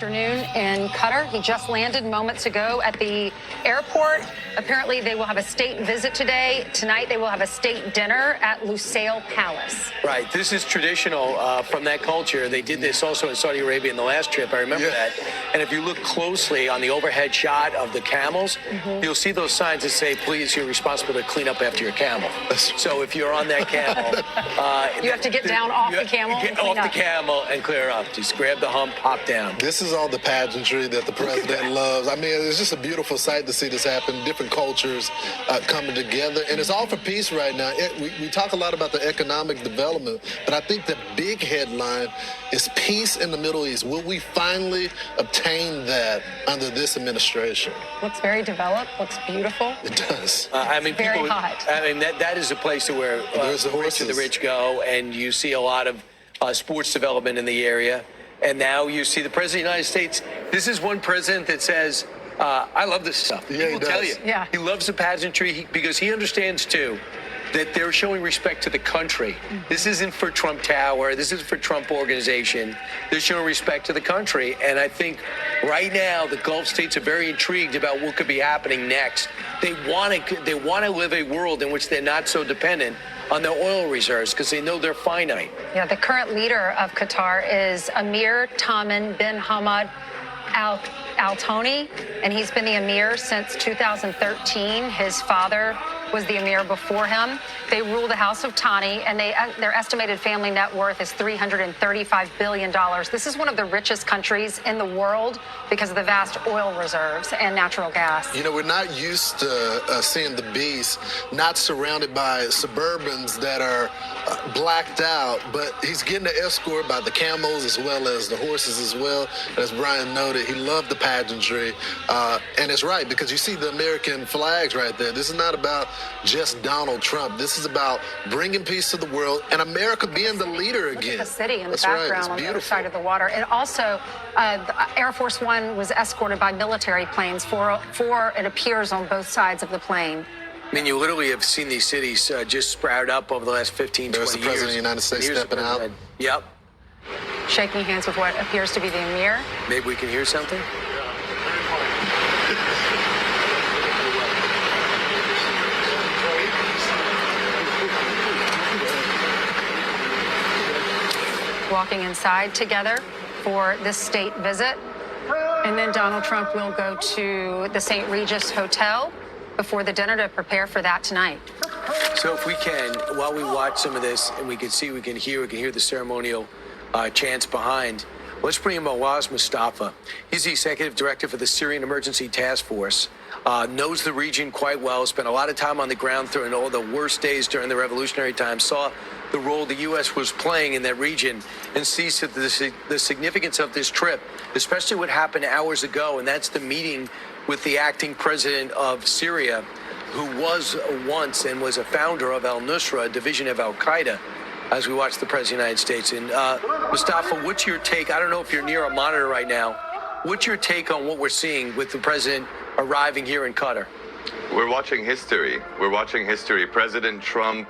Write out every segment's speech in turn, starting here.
Afternoon in Qatar. He just landed moments ago at the airport. Apparently, they will have a state visit today. Tonight, they will have a state dinner at Lusail Palace. Right. This is traditional from that culture. They did this also in Saudi Arabia in the last trip. I remember that. And if you look closely on the overhead shot of the camels, you'll see those signs that say, please, you're responsible to clean up after your camel. So if you're on that camel, you have to get down off the camel. Get off the camel and clear up. Just grab the hump, hop down. This is all the pageantry that the president loves. I mean, it's just a beautiful sight to see this happen. Different cultures coming together. And it's all for peace right now. We talk a lot about the economic development, but I think the big headline is peace in the Middle East. Will we finally obtain that under this administration? Looks very developed. Looks beautiful. It does. I mean, very people, hot. I mean, that is a place where the rich and the rich go, and you see a lot of sports development in the area. And now you see the President of the United States. This is one president that says, I love this stuff. Yeah, he will tell you. Yeah. He loves the pageantry because he understands, too, that they're showing respect to the country. This isn't for Trump Tower. This isn't for Trump Organization. They're showing respect to the country. And I think right now the Gulf states are very intrigued about what could be happening next. They want to live a world in which they're not so dependent on their oil reserves because they know they're finite. Yeah, the current leader of Qatar is Emir Tamim bin Hamad Al Thani, and he's been the emir since 2013. His father was the emir before him. They rule the House of Thani, and their estimated family net worth is $335 billion. This is one of the richest countries in the world because of the vast oil reserves and natural gas. You know, we're not used to seeing the beast not surrounded by Suburbans that are blacked out, but he's getting an escort by the camels as well as the horses as well. As Brian noted, he loved the pageantry, and it's right because you see the American flags right there. This is not about just Donald Trump. This is about bringing peace to the world and America being the leader again. The city in the That's background right. on the other side of the water. And also, the Air Force One was escorted by military planes. Four, it appears, on both sides of the plane. I mean, you literally have seen these cities just sprout up over the last 15, 20 years. There's the President of the United States stepping out. Yep. Shaking hands with what appears to be the emir. Maybe we can hear something? Walking inside together for this state visit. And then Donald Trump will go to the St. Regis Hotel before the dinner to prepare for that tonight. So if we can, while we watch some of this and we can see, we can hear the ceremonial chants behind, let's bring in Moaz Mustafa. He's the executive director for the Syrian Emergency Task Force, knows the region quite well, spent a lot of time on the ground during all the worst days during the revolutionary times, saw the role the U.S. was playing in that region, and sees the significance of this trip, especially what happened hours ago, and that's the meeting with the acting president of Syria, who was once and was a founder of al-Nusra, a division of al-Qaeda, as we watch the President of the United States. And Mustafa, what's your take? I don't know if you're near a monitor right now. What's your take on what we're seeing with the president arriving here in Qatar? We're watching history. We're watching history. President Trump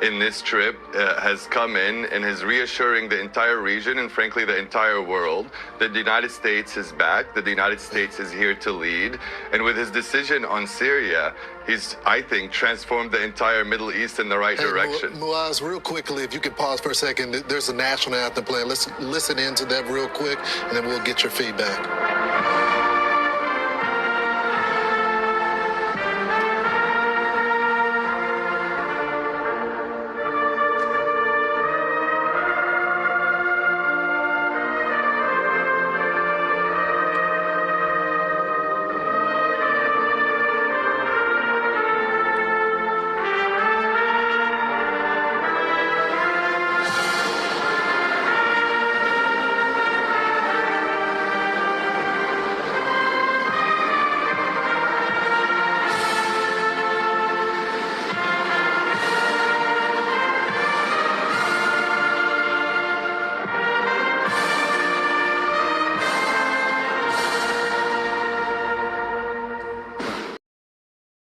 in this trip has come in and is reassuring the entire region and frankly the entire world that the United States is back, that the United States is here to lead. And with his decision on Syria, he's, I think, transformed the entire Middle East in the right direction. Muaz, real quickly, if you could pause for a second, there's a national anthem playing. Let's listen into that real quick, and then we'll get your feedback.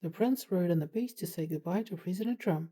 The prince rode on the beast to say goodbye to President Trump.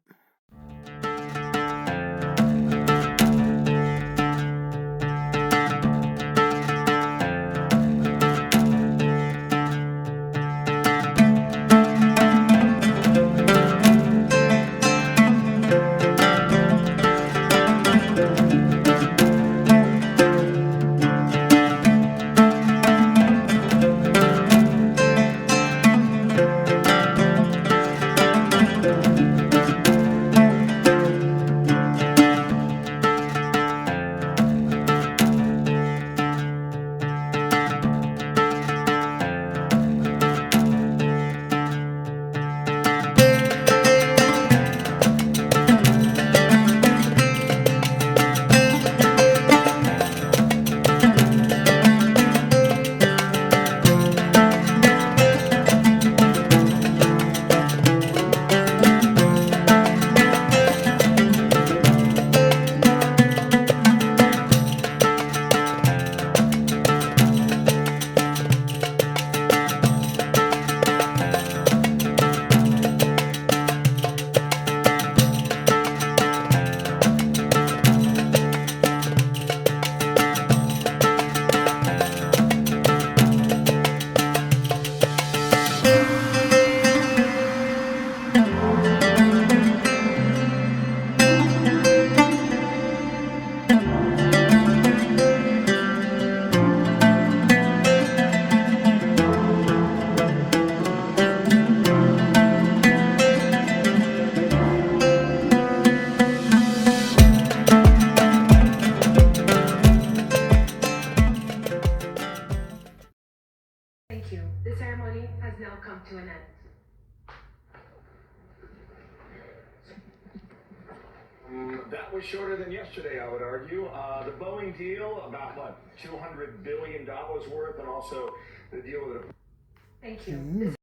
Thank you. The ceremony has now come to an end. That was shorter than yesterday, I would argue. The Boeing deal, about what, $200 billion worth, and also the deal with the... Thank you.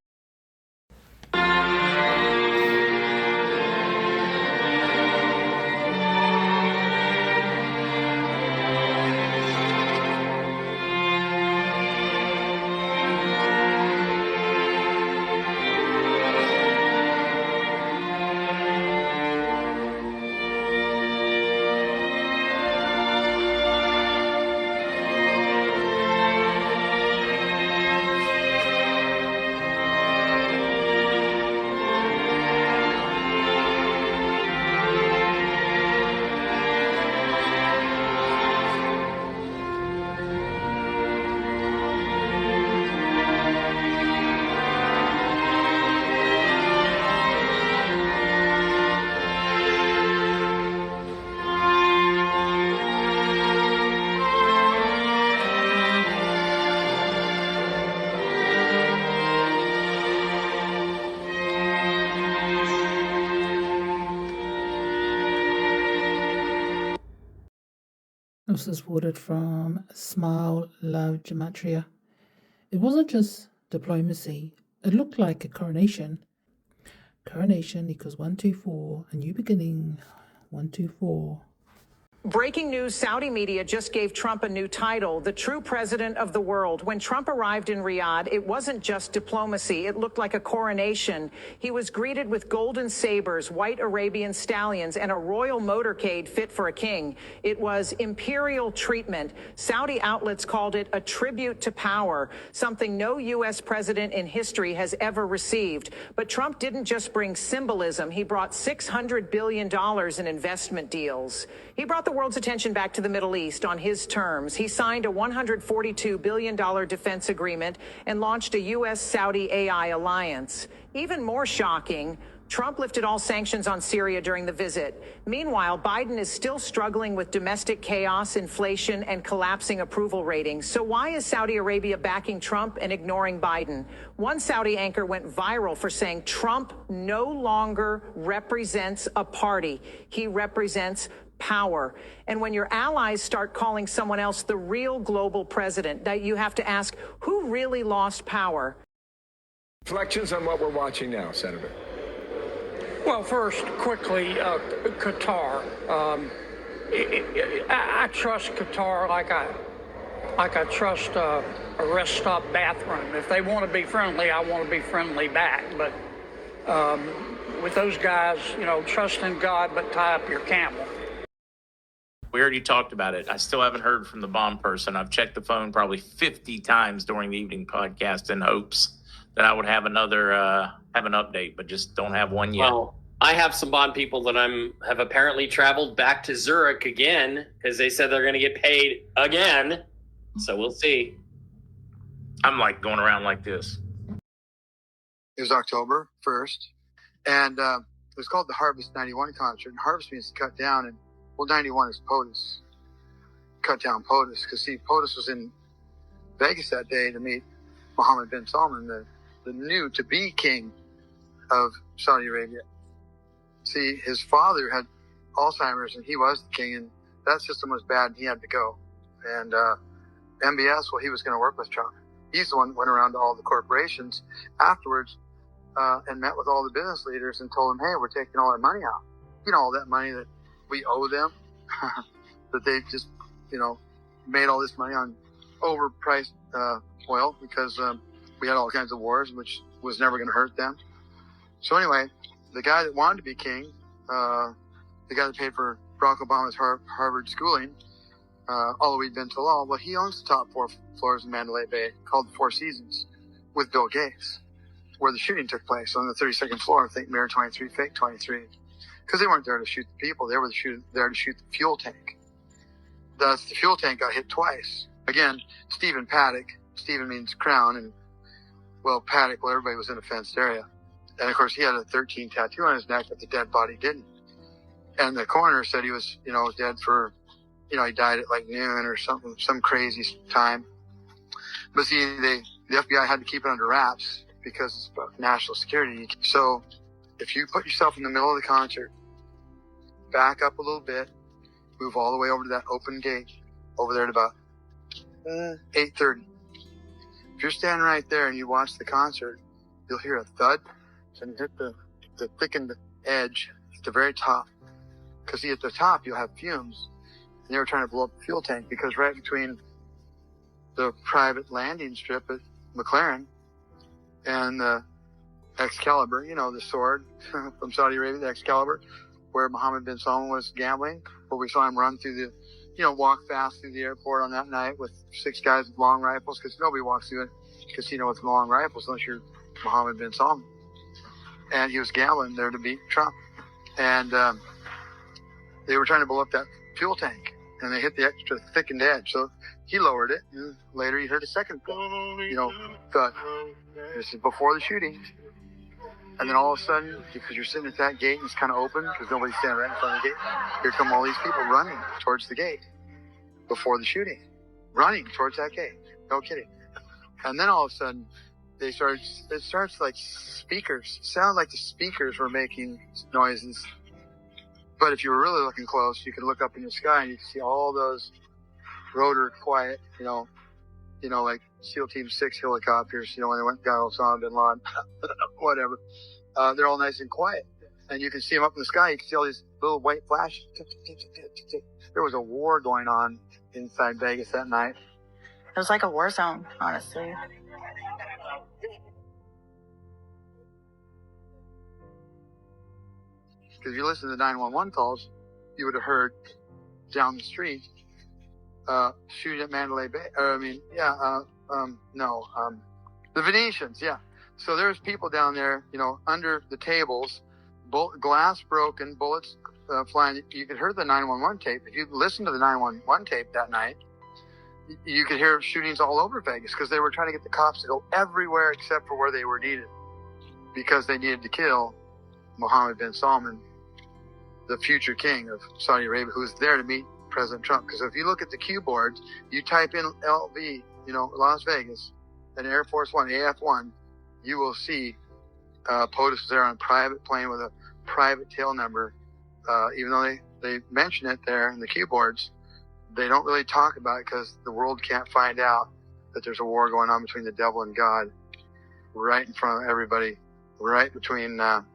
This is quoted from Smile Love Gematria. It wasn't just diplomacy, it looked like a coronation. Coronation equals 124, a new beginning, 124. Breaking news, Saudi media just gave Trump a new title, the true president of the world. When Trump arrived in Riyadh, it wasn't just diplomacy. It looked like a coronation. He was greeted with golden sabers, white Arabian stallions, and a royal motorcade fit for a king. It was imperial treatment. Saudi outlets called it a tribute to power, something no U.S. president in history has ever received. But Trump didn't just bring symbolism. He brought $600 billion in investment deals. He brought the world's attention back to the Middle East on his terms. He signed a $142 billion defense agreement and launched a U.S.-Saudi AI alliance. Even more shocking, Trump lifted all sanctions on Syria during the visit. Meanwhile, Biden is still struggling with domestic chaos, inflation, and collapsing approval ratings. So why is Saudi Arabia backing Trump and ignoring Biden? One Saudi anchor went viral for saying Trump no longer represents a party. He represents power. And when your allies start calling someone else the real global president, that you have to ask, who really lost power? Reflections on what we're watching now, Senator. Well, first, quickly, Qatar. I trust Qatar like I trust a rest stop bathroom. If they want to be friendly, I want to be friendly back. But with those guys, trust in God, but tie up your camel. We already talked about it. I still haven't heard from the bomb person. I've checked the phone probably 50 times during the evening podcast in hopes that I would have another have an update, but just don't have one yet. Well, I have some bond people that have apparently traveled back to Zurich again because they said they're going to get paid again. So we'll see. I'm like going around like this. It was October 1st, and it was called the Harvest 91 concert. And Harvest means to cut down, and 91 is POTUS. Cut down POTUS. Because, see, POTUS was in Vegas that day to meet Mohammed bin Salman, the new to-be king of Saudi Arabia. See, his father had Alzheimer's, and he was the king, and that system was bad, and he had to go. And MBS, well, he was going to work with Trump. He's the one that went around to all the corporations afterwards and met with all the business leaders and told them, hey, we're taking all our money out. All that money that we owe them, that they just, made all this money on overpriced oil because we had all kinds of wars, which was never going to hurt them. So anyway, the guy that wanted to be king, the guy that paid for Barack Obama's Harvard schooling, although he'd been to law, well, he owns the top 4 floors in Mandalay Bay called the Four Seasons with Bill Gates, where the shooting took place on the 32nd floor, I think Mirror 23, Fake 23. Because they weren't there to shoot the people. They were there to shoot the fuel tank. Thus, the fuel tank got hit twice. Again, Stephen Paddock. Stephen means crown. And, well, Paddock, well, everybody was in a fenced area. And, of course, he had a 13 tattoo on his neck, but the dead body didn't. And the coroner said he was, dead for, he died at like noon or something, some crazy time. But see, The FBI had to keep it under wraps because it's about national security. So if you put yourself in the middle of the concert, back up a little bit, move all the way over to that open gate over there at about 8:30. If you're standing right there and you watch the concert, you'll hear a thud and hit the thickened edge at the very top. Because see, at the top you'll have fumes. And they were trying to blow up the fuel tank because right between the private landing strip at McLaren and the Excalibur, you know, the sword from Saudi Arabia, the Excalibur, where Mohammed bin Salman was gambling, where we saw him run through the, you know, walk fast through the airport on that night with 6 guys with long rifles, because nobody walks through a casino with long rifles unless you're Mohammed bin Salman. And he was gambling there to beat Trump. And they were trying to blow up that fuel tank, and they hit the extra thickened edge. So he lowered it, and later he heard a second, thud. This is before the shooting. And then all of a sudden, because you're sitting at that gate and it's kind of open, because nobody's standing right in front of the gate, here come all these people running towards the gate before the shooting. Running towards that gate. No kidding. And then all of a sudden, it starts like speakers. It sounded like the speakers were making noises. But if you were really looking close, you could look up in the sky and you could see all those rotor quiet, like SEAL Team 6 helicopters, when they went and got Osama bin Laden, whatever. They're all nice and quiet. And you can see them up in the sky. You can see all these little white flashes. There was a war going on inside Vegas that night. It was like a war zone, honestly. Because if you listen to the 911 calls, you would have heard down the street, shooting at Mandalay Bay. The Venetians, yeah. So there's people down there, under the tables, glass broken, bullets flying. You could hear the 911 tape. If you listened to the 911 tape that night, you could hear shootings all over Vegas because they were trying to get the cops to go everywhere except for where they were needed, because they needed to kill Mohammed bin Salman, the future king of Saudi Arabia, who was there to meet President Trump. Because if you look at the cue boards, you type in LV, Las Vegas, and Air Force One, AF1, you will see POTUS was there on a private plane with a private tail number. Even though they mention it there in the cue boards, they don't really talk about it because the world can't find out that there's a war going on between the devil and God right in front of everybody, right between the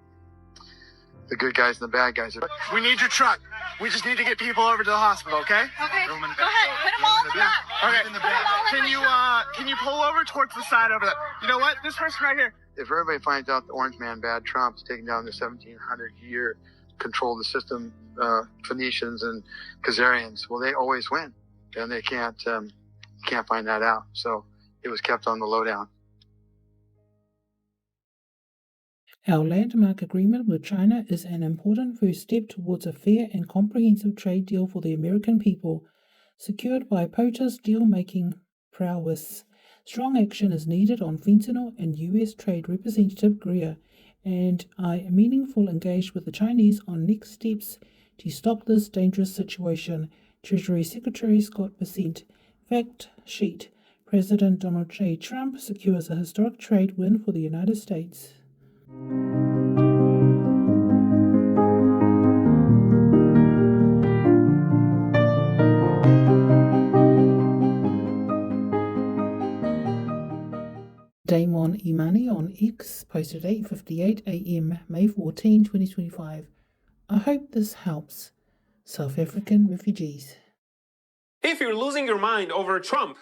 good guys and the bad guys. We need your truck. We just need to get people over to the hospital, okay? Okay, go ahead. Put them all in the back. Okay, can you pull over towards the side over there? You know what? This person right here. If everybody finds out the Orange Man, bad Trump's taking down the 1700-year control of the system, Phoenicians and Khazarians, well, they always win, and they can't find that out. So it was kept on the lowdown. Our landmark agreement with China is an important first step towards a fair and comprehensive trade deal for the American people, secured by POTUS deal-making prowess. Strong action is needed on fentanyl, and U.S. Trade Representative Greer and I are meaningful engaged with the Chinese on next steps to stop this dangerous situation. Treasury Secretary Scott Bessent. Fact sheet. President Donald J. Trump secures a historic trade win for the United States. Damon Imani on X posted 8:58 a.m. May 14, 2025. I hope this helps South African refugees. If you're losing your mind over Trump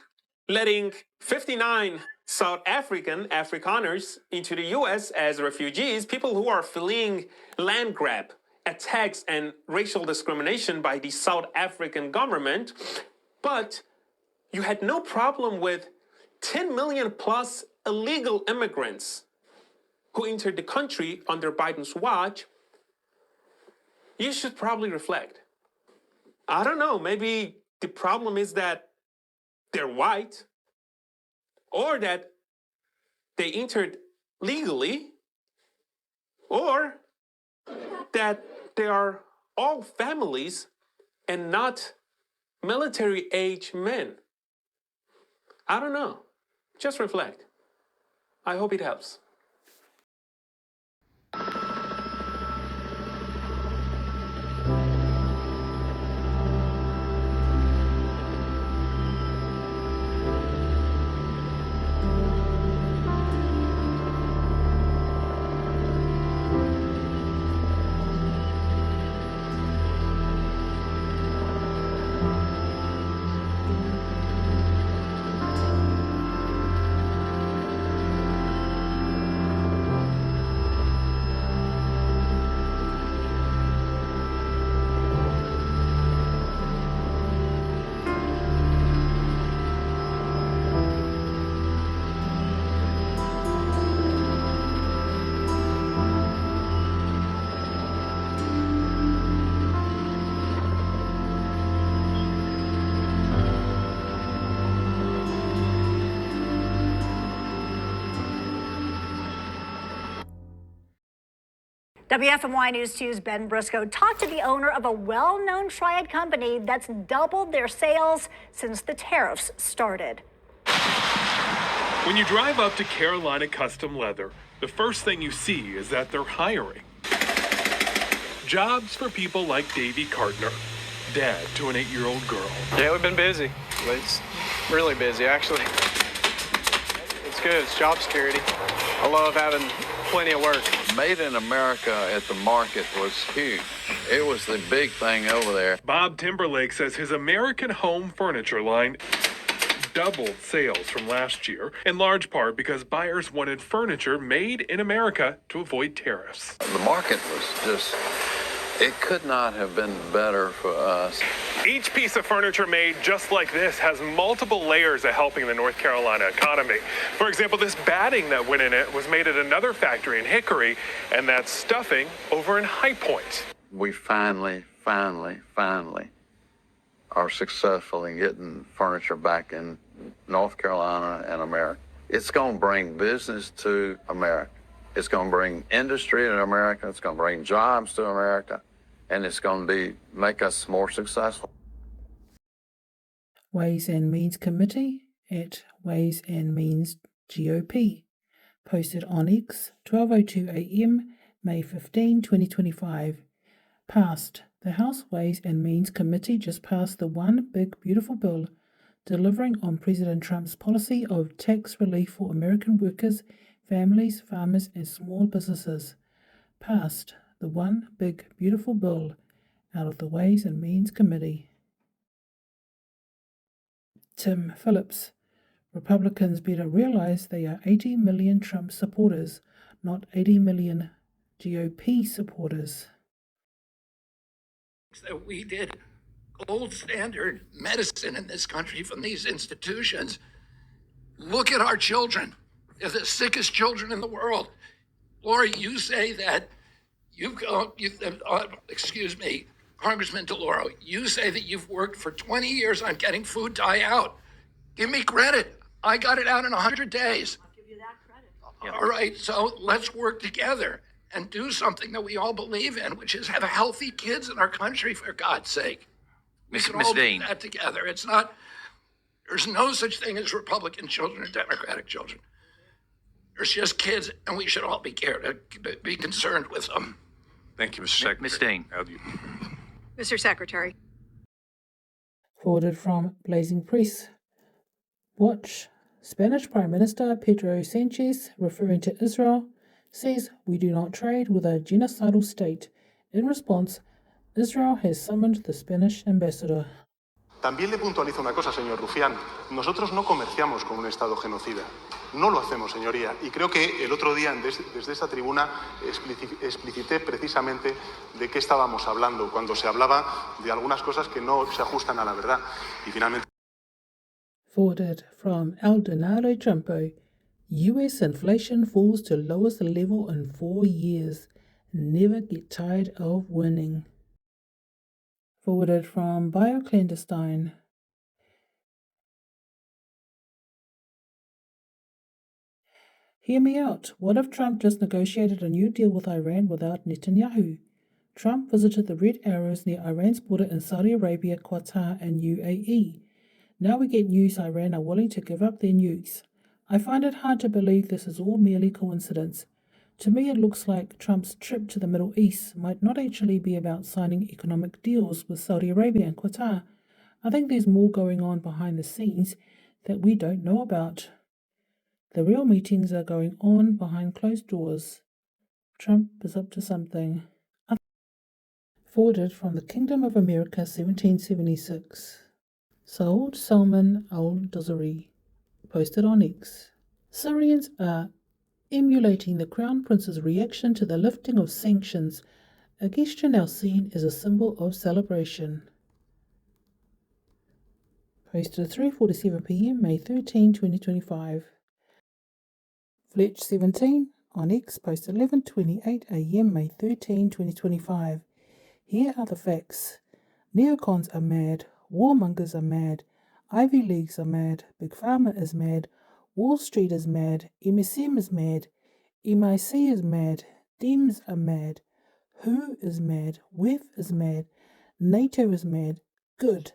letting 59 South Afrikaners into the U.S. as refugees, people who are fleeing land grab, attacks, and racial discrimination by the South African government, but you had no problem with 10 million plus illegal immigrants who entered the country under Biden's watch, you should probably reflect. I don't know, maybe the problem is that they're white, or that they entered legally, or that they are all families and not military-age men. I don't know. Just reflect. I hope it helps. WFMY News 2's Ben Briscoe talked to the owner of a well-known triad company that's doubled their sales since the tariffs started. When you drive up to Carolina Custom Leather, the first thing you see is that they're hiring. Jobs for people like Davey Cartner, dad to an 8-year-old girl. Yeah, we've been busy. It's really busy, actually. It's good. It's job security. I love having plenty of work. Made in America at the market was huge. It was the big thing over there. Bob Timberlake says his American home furniture line doubled sales from last year, in large part because buyers wanted furniture made in America to avoid tariffs. The market was just, it could not have been better for us. Each piece of furniture made just like this has multiple layers of helping the North Carolina economy. For example, this batting that went in it was made at another factory in Hickory, and that stuffing over in High Point. We finally are successful in getting furniture back in North Carolina and America. It's going to bring business to America. It's going to bring industry to America. It's going to bring jobs to America. And it's going to make us more successful. Ways and Means Committee at Ways and Means GOP. Posted on X, 12:02 a.m., May 15, 2025. Passed. The House Ways and Means Committee just passed the One Big Beautiful Bill, delivering on President Trump's policy of tax relief for American workers, families, farmers, and small businesses. Passed the One Big Beautiful Bill out of the Ways and Means Committee. Tim Phillips. Republicans better realize they are 80 million Trump supporters, not 80 million GOP supporters. That we did gold standard medicine in this country from these institutions. Look at our children. They're the sickest children in the world. Laura, you say that excuse me, Congressman DeLauro, you say that you've worked for 20 years on getting food dye out. Give me credit. I got it out in 100 days. I'll give you that credit. All right, so let's work together and do something that we all believe in, which is have healthy kids in our country, for God's sake. We can all do that together. It's not, there's no such thing as Republican children or Democratic children. There's just kids, and we should all be concerned with them. Thank you, Mr. Secretary. Ms. Dean. Mr. Secretary. Forwarded from Blazing Press. Watch. Spanish Prime Minister Pedro Sanchez, referring to Israel, says we do not trade with a genocidal state. In response, Israel has summoned the Spanish ambassador. También le puntualizo una cosa, señor Rufián. Nosotros no comerciamos con un Estado genocida. No lo hacemos, señoría. Y creo que el otro día, desde esta tribuna, explicité precisamente de qué estábamos hablando, cuando se hablaba de algunas cosas que no se ajustan a la verdad. Y finalmente... Forwarded from Donaldo Trumpo. US inflation falls to lowest level in 4 years. Never get tired of winning. Forwarded from BioClandestine. Hear me out. What if Trump just negotiated a new deal with Iran without Netanyahu? Trump visited the Red Arrows near Iran's border in Saudi Arabia, Qatar, and UAE. Now we get news Iran are willing to give up their nukes. I find it hard to believe this is all merely coincidence. To me, it looks like Trump's trip to the Middle East might not actually be about signing economic deals with Saudi Arabia and Qatar. I think there's more going on behind the scenes that we don't know about. The real meetings are going on behind closed doors. Trump is up to something. Forwarded from the Kingdom of America, 1776. Sold Salman al-Dozari. Posted on X. Syrians are emulating the Crown Prince's reaction to the lifting of sanctions, a gesture now seen as a symbol of celebration. Posted at 3:47 p.m. May 13, 2025. Fletch 17 on X, posted 11:28 a.m. May 13, 2025. Here are the facts. Neocons are mad, warmongers are mad, Ivy Leagues are mad, Big Pharma is mad, Wall Street is mad, MSM is mad, MIC is mad, Dems are mad, WHO is mad, WEF is mad, NATO is mad. Good.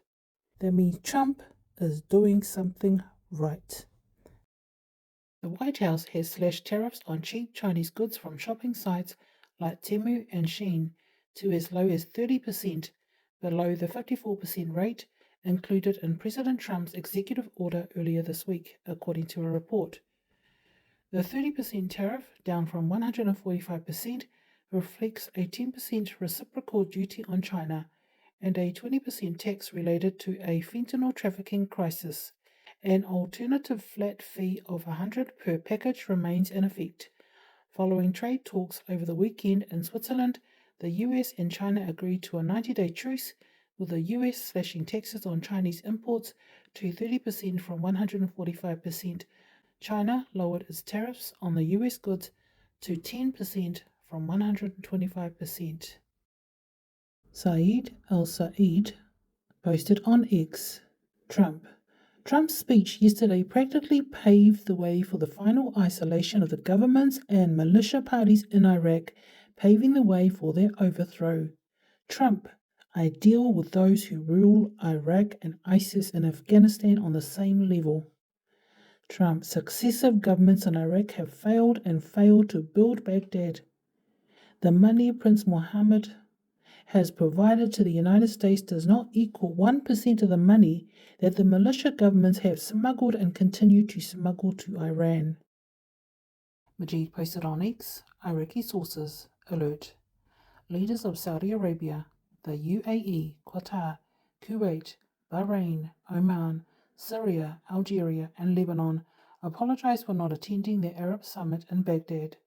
That means Trump is doing something right. The White House has slashed tariffs on cheap Chinese goods from shopping sites like Temu and Shein to as low as 30%, below the 54% rate included in President Trump's executive order earlier this week, according to a report. The 30% tariff, down from 145%, reflects a 10% reciprocal duty on China and a 20% tax related to a fentanyl trafficking crisis. An alternative flat fee of $100 per package remains in effect. Following trade talks over the weekend in Switzerland, the US and China agreed to a 90-day truce, with the US slashing taxes on Chinese imports to 30% from 145%. China lowered its tariffs on the US goods to 10% from 125%. Saeed al-Saeed posted on X. Trump's speech yesterday practically paved the way for the final isolation of the governments and militia parties in Iraq, paving the way for their overthrow. Trump, I deal with those who rule Iraq and ISIS in Afghanistan on the same level. Trump, successive governments in Iraq have failed and failed to build Baghdad. The money Prince Mohammed has provided to the United States does not equal 1% of the money that the militia governments have smuggled and continue to smuggle to Iran. Majid posted on X, Iraqi sources, alert. Leaders of Saudi Arabia, the UAE, Qatar, Kuwait, Bahrain, Oman, Syria, Algeria, and Lebanon apologized for not attending the Arab summit in Baghdad.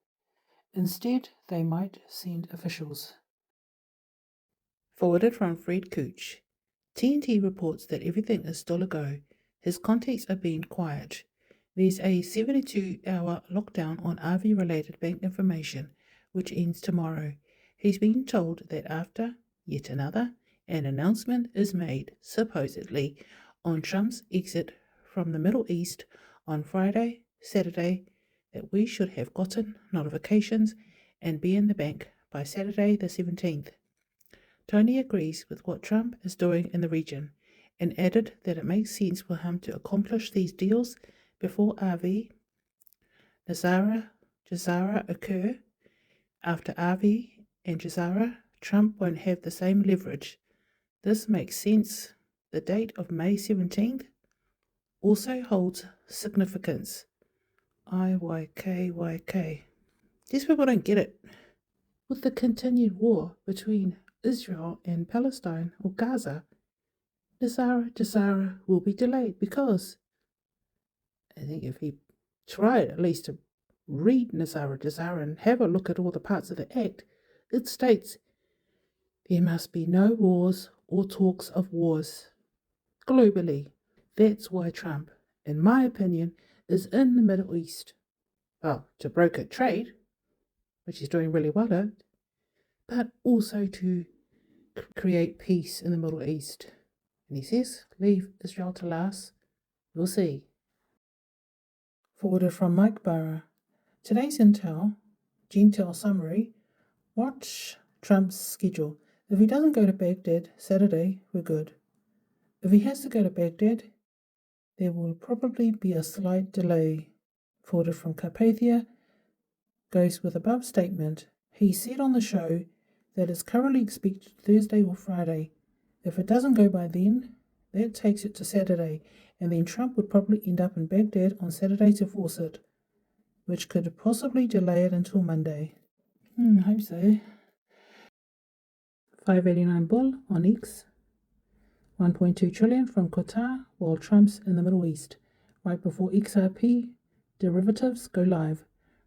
Instead, they might send officials. Forwarded from Fred Cooch. TNT reports that everything is still a go. His contacts are being quiet. There's a 72-hour lockdown on RV-related bank information, which ends tomorrow. He's been told that after yet another, an announcement is made, supposedly, on Trump's exit from the Middle East on Friday, Saturday, that we should have gotten notifications and be in the bank by Saturday the 17th. Tony agrees with what Trump is doing in the region and added that it makes sense for him to accomplish these deals before RV, Jazara occur. After RV and Jazara, Trump won't have the same leverage. This makes sense. The date of May 17th also holds significance. IYKYK. These people don't get it. With the continued war between Israel and Palestine or Gaza, Jazara will be delayed because I think if he tried at least to read Jazara and have a look at all the parts of the act, it states there must be no wars or talks of wars globally. That's why Trump, in my opinion, is in the Middle East. Well, to broker trade, which he's doing really well at, but also to create peace in the Middle East. And he says, leave Israel to last. We'll see. Forwarded from MikeB. Today's Intel summary. Watch Trump's schedule. If he doesn't go to Baghdad Saturday, we're good. If he has to go to Baghdad, there will probably be a slight delay. Forwarded from Carpathia, goes with above statement. He said on the show that it's currently expected Thursday or Friday. If it doesn't go by then, that takes it to Saturday, and then Trump would probably end up in Baghdad on Saturday to force it, which could possibly delay it until Monday. Hope so. 589 Bull on X. 1.2 trillion from Qatar while Trump's in the Middle East, right before XRP derivatives go live,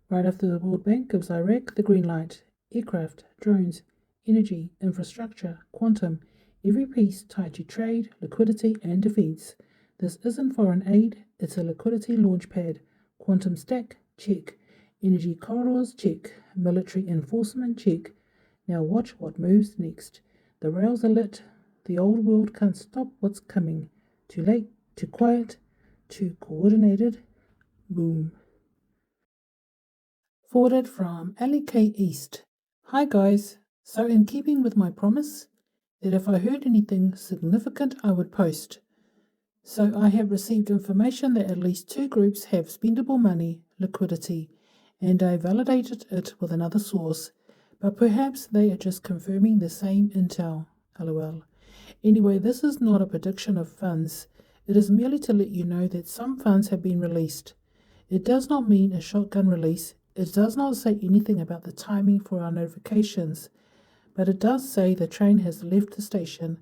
right after the World Bank gives Iraq the green light. Aircraft, drones, energy, infrastructure, quantum, every piece tied to trade, liquidity, and defense. This isn't foreign aid, it's a liquidity launch pad. Quantum stack, check. Energy corridors, check. Military enforcement, check. Now watch what moves next. The rails are lit. The old world can't stop what's coming. Too late, too quiet, too coordinated. Boom. Forwarded from AllyKayEast. Hi guys. So in keeping with my promise that if I heard anything significant I would post. So I have received information that at least 2 groups have spendable money, liquidity, and I validated it with another source. But perhaps they are just confirming the same intel. LOL. Anyway, this is not a prediction of funds. It is merely to let you know that some funds have been released. It does not mean a shotgun release. It does not say anything about the timing for our notifications. But it does say the train has left the station.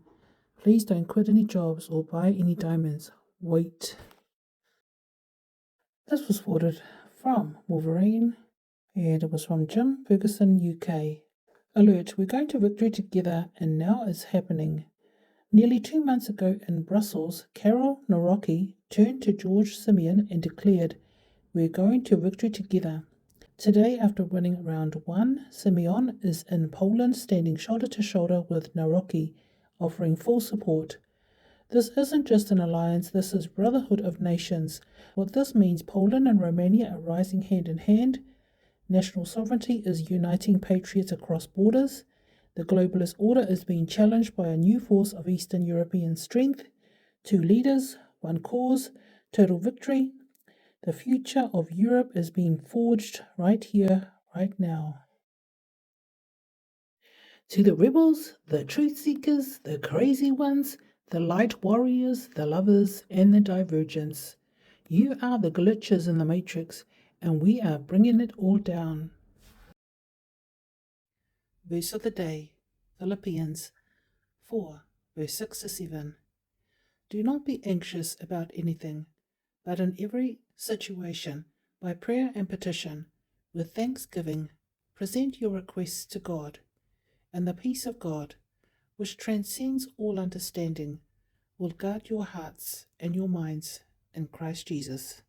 Please don't quit any jobs or buy any diamonds. Wait. This was forwarded from Wolverine, and it was from Jim Ferguson, UK. Alert, we're going to victory together, and now it's happening. Nearly 2 months ago in Brussels, Carol Norocki turned to George Simeon and declared, "We're going to victory together." Today, after winning round 1, Simeon is in Poland standing shoulder to shoulder with Norocki, offering full support. This isn't just an alliance, this is brotherhood of nations. What this means, Poland and Romania are rising hand in hand. National sovereignty is uniting patriots across borders. The globalist order is being challenged by a new force of Eastern European strength. 2 leaders, 1 cause, total victory. The future of Europe is being forged right here, right now. To the rebels, the truth seekers, the crazy ones, the light warriors, the lovers, and the divergents. You are the glitches in the matrix, and we are bringing it all down. Verse of the day, Philippians 4, verse 6 to 7. Do not be anxious about anything, but in every situation, by prayer and petition, with thanksgiving, present your requests to God, and the peace of God, which transcends all understanding, will guard your hearts and your minds in Christ Jesus.